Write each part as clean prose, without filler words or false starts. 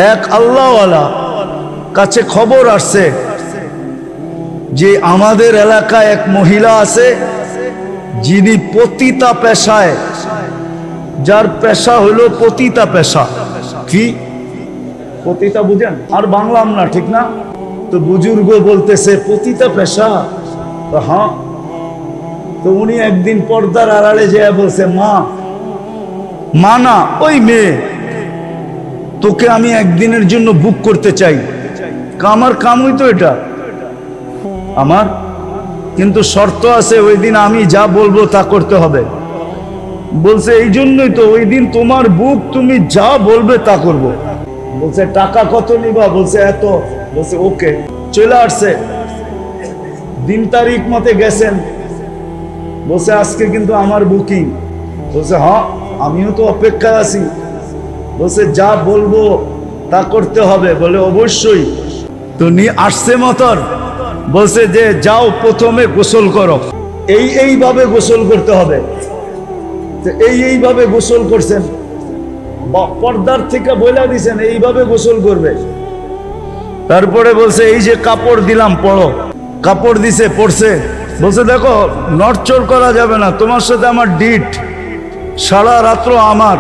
এক আল্লাহওয়ালা কাছে খবর আসছে যে আমাদের এলাকায় এক মহিলা আছে যিনি পতিতা পেশায়, যার পেশা হলো পতিতা পেশা। কি পতিতা বুঝেন? আর বাংলাম না, ঠিক না? তো বুজুর্গ বলতেছে পতিতা পেশা, তো হ্যাঁ। তো উনি একদিন পর্দার আড়ালে যেয়ে বলছে, মা না ওই মেয়ে, তোকে আমি একদিনের জন্য বুক করতে চাই। আমার কামই তো এটা আমার, কিন্তু শর্ত আছে, ওই দিন আমি যা বলবো তা করতে হবে। বলছে এই জন্যই তো, ওই দিন তোমার বুক, তুমি যা বলবে তা করব। বলছে টাকা কত নিবা? বলছে এত। বলছে ওকে। চলে আসছে, দিন তারিখ মতে গেছেন। বলছে আজকে কিন্তু আমার বুকিং। বলছে হ্যাঁ, আমিও তো অপেক্ষায় আছি। বলছে যা বলবো তা করতে হবে। বলে অবশ্যই। তো নিয়ে আসছে মতন। বলছে যে যাও, প্রথমে গোসল করো, এইভাবে গোসল করতে হবে। এইভাবে গোসল করছেন, পর্দার থেকে বইলা দিছেন এইভাবে গোসল করবে। তারপরে বলছে এই যে কাপড় দিলাম, পড়ো। কাপড় দিছে, পড়ছে। বলছে দেখো, নড়চড় করা যাবে না, তোমার সাথে আমার ডিট, সারা রাত্র আমার,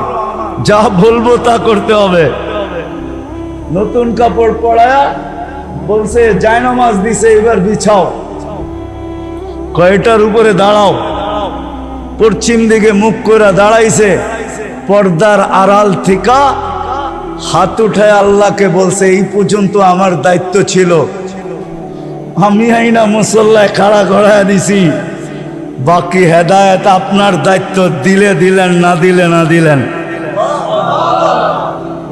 যা বলবো তা করতে হবে। নতুন কাপড় পরায়া বলছে জায়নামাজ দিছে, এবার বিছাও। কয়টার উপরে দাঁড়াও, পশ্চিম দিকে মুখ করে দাঁড়াইছে। পর্দার আড়াল থেকে হাত উঠায় আল্লাহকে বলছে এই পর্যন্ত আমার দায়িত্ব ছিল, আমি আইনা মুসল্লায় খাড়া করায় দিছি, বাকি হেদায়েত আপনার দায়িত্ব, দিলে দিলেন, না দিলে না দিলেন।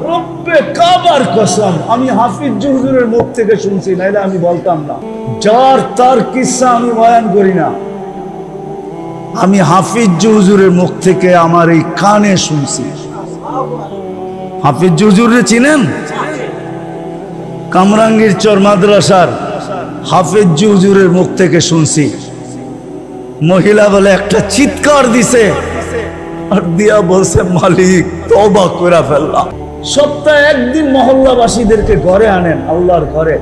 রব্বে কাবার কসম, আমি হাফিজ হুজুরের মুখ থেকে শুনছি, নাইলে আমি বলতাম না। যার তার কিসসা আমি বয়ান করি না, আমি হাফিজ হুজুরের মুখ থেকে আমার এই কানে শুনছি। হাফিজ হুজুরে চিনেন? কামরাঙ্গীর চর মাদ্রাসার হাফিজ হুজুরের মুখ থেকে শুনছি। মহিলা বলে একটা চিৎকার দিছে, আর দিয়া বলছে মালিক তওবা করে ফেললাম। সপ্তাহে একদিন মহল্লাবাসীদেরকে ঘরে আনেন, আল্লাহর ঘরে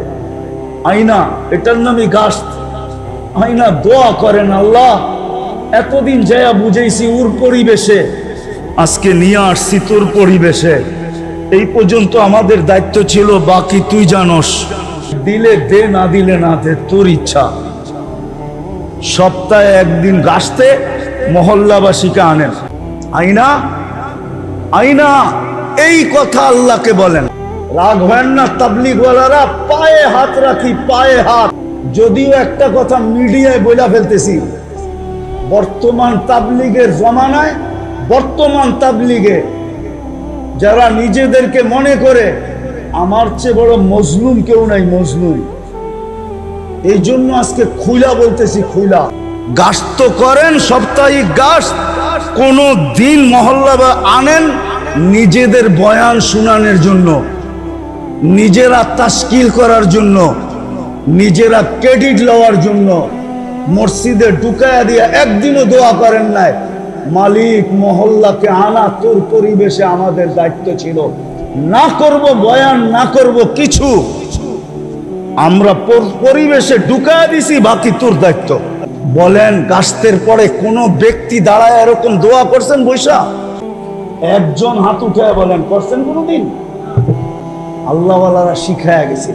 আইনা, এটার নামই গাস্ত। আইনা দোয়া করেন, আল্লাহ এতদিন যায়া বুঝাইছি ওর পরিবেশে, আজকে নিয়ে আসছি তোর পরিবেশে। এই পর্যন্ত আমাদের দায়িত্ব ছিল, বাকি তুই জানোস, দিলে দে, না দিলে না দে, তোর ইচ্ছা। সপ্তাহে একদিন গাছতে মহল্লাবাসীকে আনেন, আইনা আইনা এই কথা আল্লাহকে বলেন। রাগ হয় না তাবলীগওয়ালারা, পায়ে হাত রাখি, পায়ে হাত। যদিও একটা কথা মিডিয়ায় বইলা ফেলতেছি, বর্তমান তাবলীগের জমানায়, বর্তমান তাবলীগে যারা নিজেদেরকে মনে করে আমার চেয়ে বড় মজলুম কেউ নাই, মজলুম। এই জন্য আজকে খুলা বলতেছি, খুলা গাস্ত করেন, সাপ্তাহিক গাস্ত কোন দিন মহল্লা বা আনেন নিজেদের বয়ান শুনানোর জন্য, নিজেরা তাশকিল করার জন্য, নিজেরা ক্রেডিট লওয়ার জন্য। মসজিদে ঢুকায়া দিয়া একদিনও দোয়া করেন নাই, মালিক মহল্লাকে আনা তোর পরিবেশে আমাদের দায়িত্ব ছিল, না করব বয়ান, না করব কিছু, আমরা পরিবেশে ঢুকায়া দিছি, বাকি তোর দায়িত্ব। বলেন গাস্তের পরে কোন ব্যক্তি দাঁড়ায় এরকম দোয়া করছেন বৈশা? একজন হাত উঠায় বলেন করছেন কোনদিন? আল্লাহওয়ালারা শিখায়া গেছে।